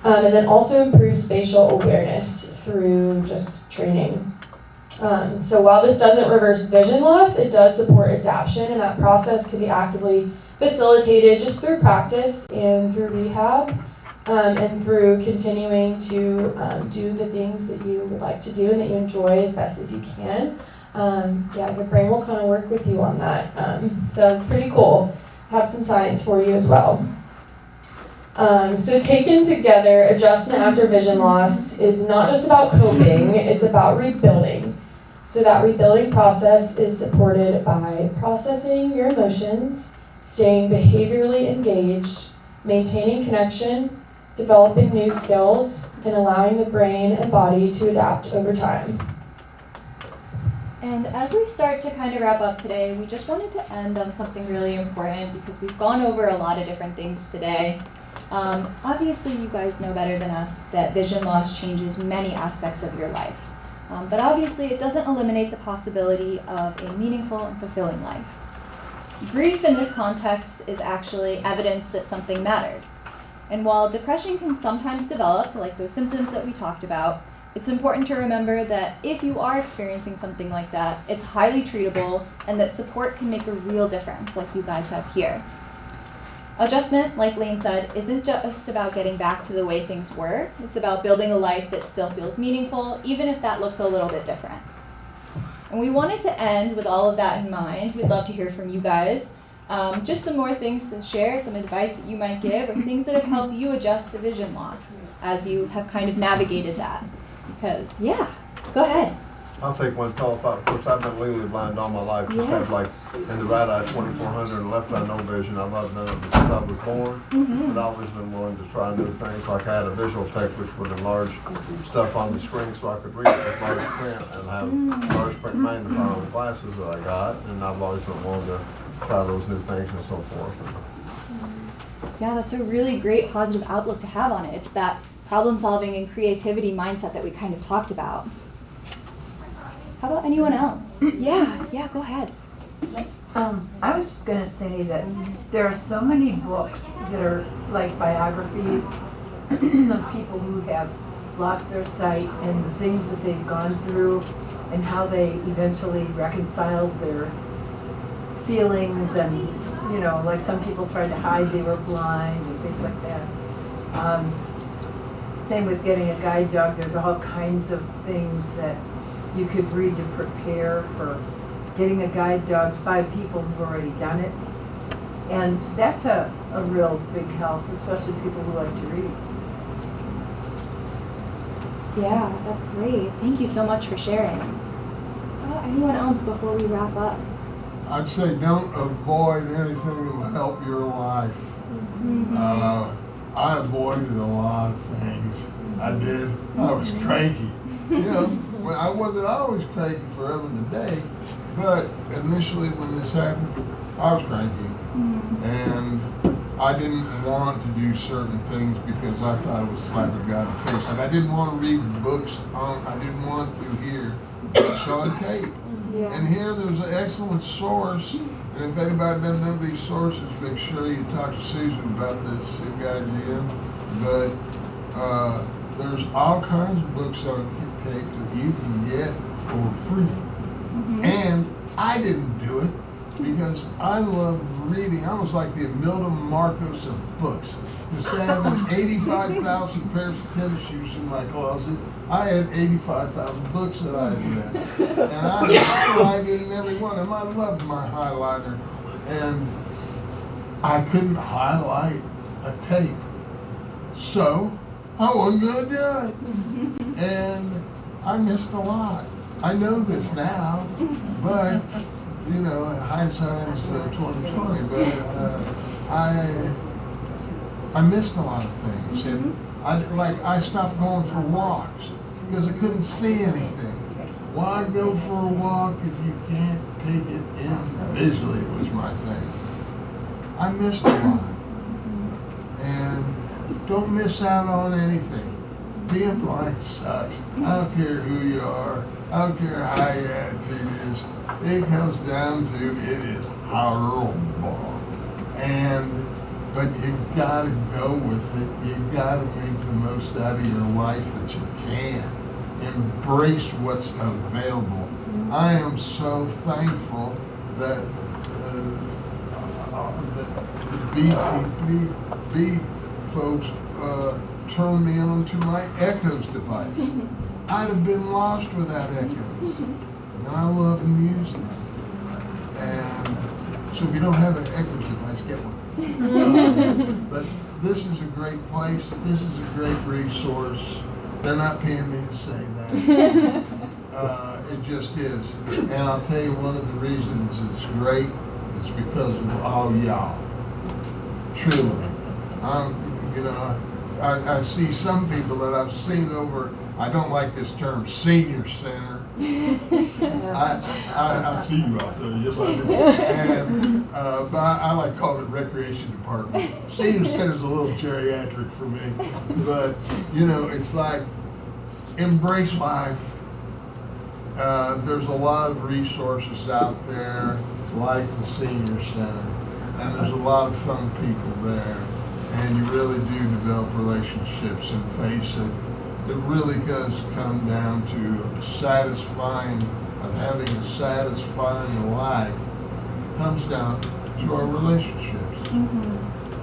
and then also improve spatial awareness through just training. So while this doesn't reverse vision loss, it does support adaptation, and that process can be actively facilitated just through practice and through rehab, and through continuing to do the things that you would like to do and that you enjoy as best as you can. Your brain will kind of work with you on that. So it's pretty cool. I have some science for you as well. So taken together, adjustment after vision loss is not just about coping, it's about rebuilding. So that rebuilding process is supported by processing your emotions, staying behaviorally engaged, maintaining connection, developing new skills, and allowing the brain and body to adapt over time. And as we start to kind of wrap up today, we just wanted to end on something really important because we've gone over a lot of different things today. Obviously, you guys know better than us that vision loss changes many aspects of your life. But obviously, it doesn't eliminate the possibility of a meaningful and fulfilling life. Grief in this context is actually evidence that something mattered. And while depression can sometimes develop, like those symptoms that we talked about, it's important to remember that if you are experiencing something like that, it's highly treatable and that support can make a real difference, like you guys have here. Adjustment, like Lane said, isn't just about getting back to the way things were. It's about building a life that still feels meaningful, even if that looks a little bit different. And we wanted to end with all of that in mind. We'd love to hear from you guys. Just some more things to share, some advice that you might give, or things that have helped you adjust to vision loss as you have kind of navigated that. Because, yeah, go ahead. I'll take one thought. Of course, I've been legally blind all my life. Just have like in the right eye 2400 and left eye no vision. I've not done it since I was born. But I've always been willing to try new things. Like I had a visual tech which would enlarge stuff on the screen so I could read it with large print and have large print magnifier on the glasses that I got. And I've always been willing to try those new things and so forth. Yeah, that's a really great positive outlook to have on it. It's that problem solving and creativity mindset that we kind of talked about. How about anyone else? Yeah, go ahead. I was just going to say that there are so many books that are like biographies of people who have lost their sight and the things that they've gone through and how they eventually reconciled their feelings and, you know, like some people tried to hide they were blind and things like that. Same with getting a guide dog. There's all kinds of things that you could read to prepare for getting a guide dog by people who've already done it. And that's a real big help, especially people who like to read. Yeah, that's great. Thank you so much for sharing. Anyone else before we wrap up? I'd say don't avoid anything that will help your life. I avoided a lot of things. I did. I was cranky. You know, I wasn't always cranky forever and a day, but initially when this happened, I was cranky. And I didn't want to do certain things because I thought it would slap a guy in the face. And I didn't want to read books I didn't want to hear Sean tape. And here there's an excellent source. And if anybody doesn't know these sources, make sure you talk to Susan about this. She'll guide you in. But there's all kinds of books on tape that you can get for free. And I didn't do it because I love reading. I was like the Imelda Marcos of books. Instead of having 85,000 pairs of tennis shoes in my closet, I had 85,000 books that I had read. And I highlighted in every one of them. I loved my highlighter. And I couldn't highlight a tape. So I wasn't going to do it. And I missed a lot. I know this now, but, you know, hindsight is 20/20. But I missed a lot of things. And I stopped going for walks because I couldn't see anything. Why go for a walk if you can't take it in visually was my thing. I missed a lot. And don't miss out on anything. Being blind sucks. I don't care who you are. I don't care how your attitude is. It comes down to it is horrible. But you gotta go with it. You gotta make the most out of your life that you can. Embrace what's available. I am so thankful that the BCB folks turned me on to my Echoes device. I'd have been lost without Echoes. And I love music. And so if you don't have an Echoes device, get one. But this is a great place. This is a great resource. They're not paying me to say that. It just is. And I'll tell you one of the reasons it's great is because of all y'all. Truly. I see some people that I've seen over, I don't like this term, senior center. I see you out there, yes I do. And, but I like calling it recreation department. Senior center is a little geriatric for me. But, it's like, embrace life. There's a lot of resources out there, like the senior center. And there's a lot of fun people there. And you really do develop relationships, and face it, it really does come down to having a satisfying life. It comes down to our relationships.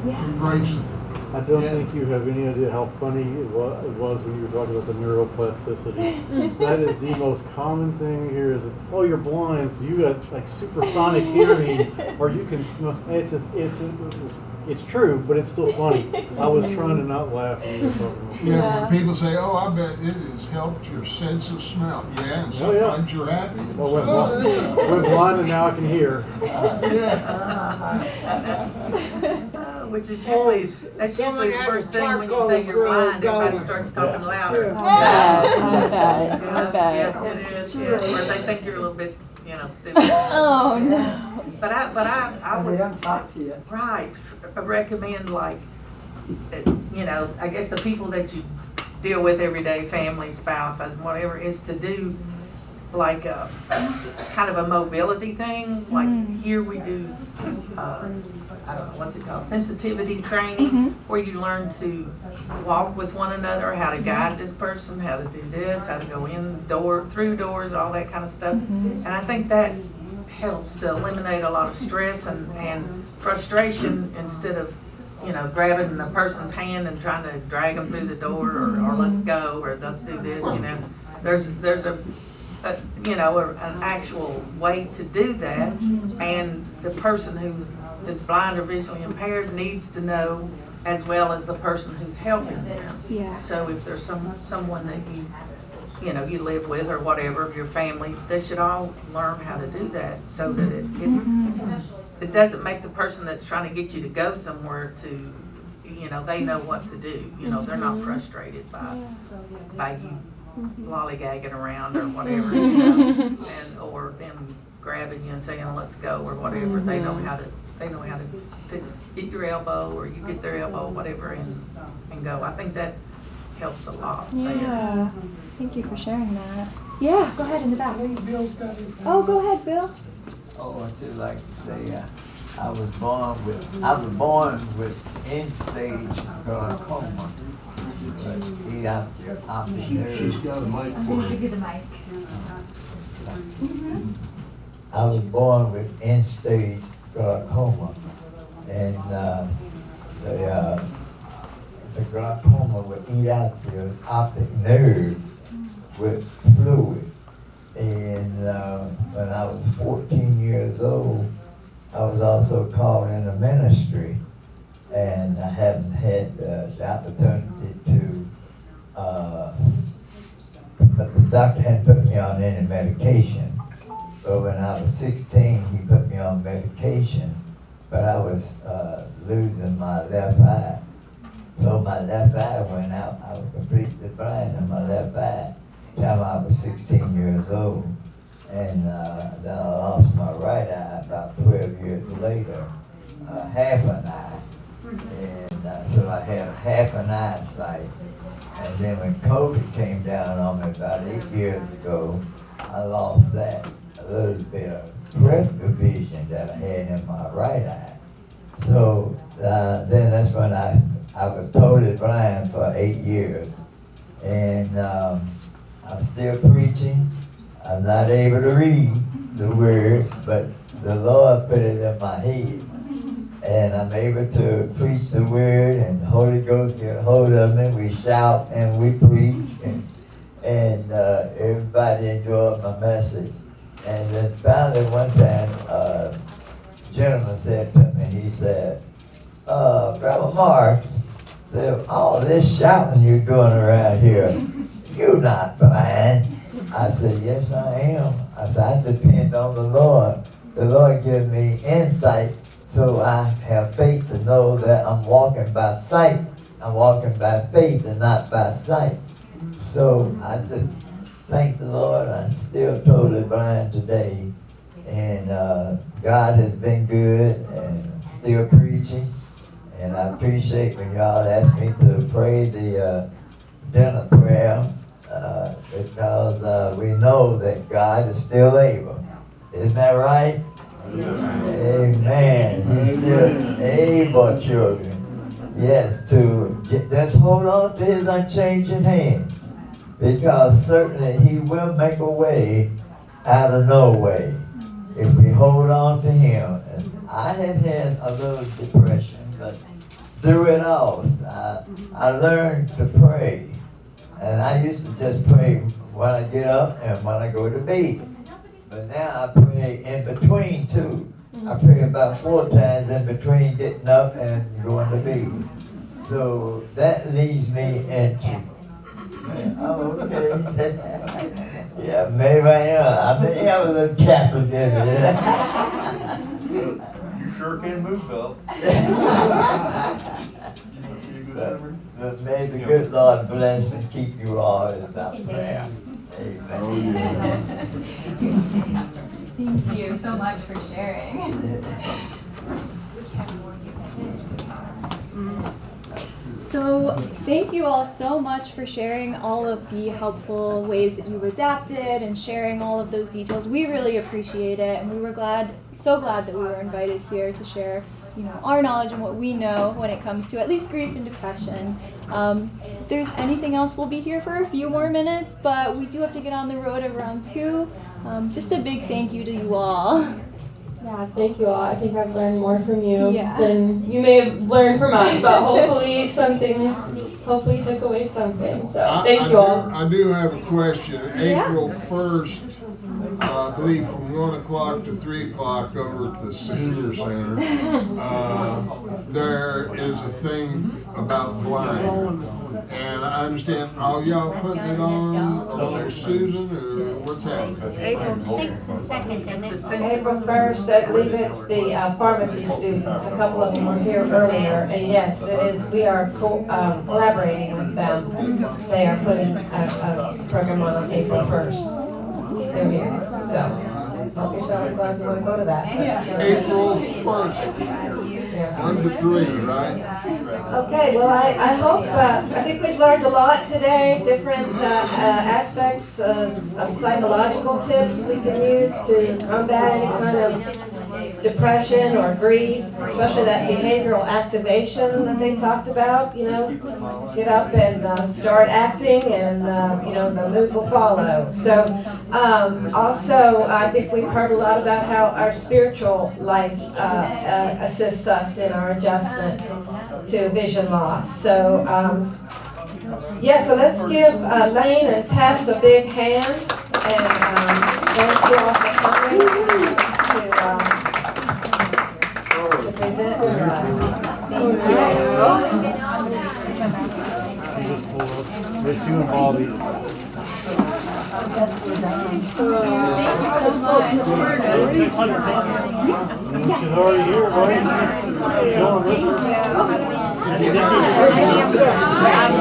Embrace it. I don't think you have any idea how funny it was when you were talking about the neuroplasticity. That is the most common thing we hear is, oh, you're blind, so you got like supersonic hearing, or you can smell. It's true, but it's still funny. I was trying to not laugh when you were talking about that. When people say, oh, I bet it has helped your sense of smell. Yeah, and sometimes you're happy. Well, we're blind and now I can hear. Which is usually, that's usually the first thing when you say you're blind, everybody starts talking louder. I bet. It is, or they think you're a little bit, stupid. Oh, no. But I would. They don't talk to you. Right, recommend I guess the people that you deal with every day, family, spouse, husband, whatever, is to do like a kind of a mobility thing. Like here we do, I don't know, what's it called, sensitivity training, where you learn to walk with one another, how to guide this person, how to do this, how to go through doors, all that kind of stuff. And I think that helps to eliminate a lot of stress and frustration, instead of grabbing the person's hand and trying to drag them through the door, or let's go, or let's do this. There's an actual way to do that, and the person who is blind or visually impaired needs to know, as well as the person who's helping them. Yeah. So if there's someone that you live with, or whatever, your family, they should all learn how to do that, so that it doesn't make the person that's trying to get you to go somewhere to, they know what to do. They're not frustrated by you lollygagging around or whatever, or them grabbing you and saying let's go or whatever. They know how to get your elbow, or you get their elbow, whatever, and go. I think that helps a lot. Yeah. Thank you for sharing that. Yeah, go ahead in the back. Oh, go ahead, Bill. Oh, I'd just like to say I was born with end-stage glaucoma. She's got a mic for you. Give you the mic. I was born with end-stage glaucoma, and the glaucoma would eat out the optic nerve with fluid. And when I was 14 years old, I was also called in the ministry, and I haven't had the opportunity to, but the doctor hadn't put me on any medication. But when I was 16, he put me on medication, but I was losing my left eye. So my left eye went out. I was completely blind in my left eye. time I was 16 years old. And then I lost my right eye about 12 years later, half an eye. And so I had half an eyesight. And then when COVID came down on me about 8 years ago, I lost that, a little bit of peripheral vision that I had in my right eye. So then that's when I was totally blind for 8 years. And I'm still preaching. I'm not able to read the word, but the Lord put it in my head. And I'm able to preach the word, and the Holy Ghost get a hold of me. We shout and we preach, and everybody enjoyed my message. And then finally one time, a gentleman said to me, he said, Brother Marks, said, all this shouting you're doing around here, you're not blind. I said, yes, I am. I said, I depend on the Lord. The Lord gives me insight, so I have faith to know that I'm walking by sight. I'm walking by faith and not by sight. So I just thank the Lord. I'm still totally blind today. And God has been good, and still preaching. And I appreciate when y'all ask me to pray the dinner prayer. Because we know that God is still able. Isn't that right? Amen. He's still able, children. Yes, to just hold on to his unchanging hand. Because certainly he will make a way out of no way if we hold on to him. And I have had a little depression, but through it all, I learned to pray. And I used to just pray when I get up and when I go to bed. But now I pray in between too. I pray about 4 times in between getting up and going to bed. So that leads me into, oh, okay. Yeah, maybe I am. I think I was a little Catholic in it. You sure can move, Bill. But may the good Lord bless and keep you all as our prayer. Amen. Thank you so much for sharing. So thank you all so much for sharing all of the helpful ways that you adapted and sharing all of those details. We really appreciate it, and we were so glad that we were invited here to share, our knowledge and what we know when it comes to at least grief and depression. If there's anything else, we'll be here for a few more minutes, but we do have to get on the road around 2. Just a big thank you to you all. Yeah, thank you all. I think I've learned more from you than you may have learned from us, but hopefully you took away something. So thank you all. I do have a question. April 1st, I believe from 1 o'clock to 3 o'clock over at the Senior Center, there is a thing about blind. And I understand, are y'all putting it on Susan, or what's happening? April 2nd. April 1st, I believe it's the pharmacy students. A couple of them were here earlier, and yes, it is. We are collaborating with them. They are putting a program on April 1st. They're here, so help yourself if you want to go to that. April 1st. 1 to 3, right? Okay, well, I hope, I think we've learned a lot today, different aspects of psychological tips we can use to combat any kind of depression or grief, especially that behavioral activation that they talked about, get up and start acting, and, the mood will follow. So, also, I think we've heard a lot about how our spiritual life assists us in our adjustment to vision loss. So, so let's give Lane and Tess a big hand, and thank you all for coming to present to us. Miss you and Bobby. Thank you so much. She's already here, right? You want to listen? I'm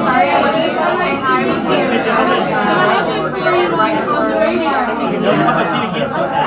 sorry.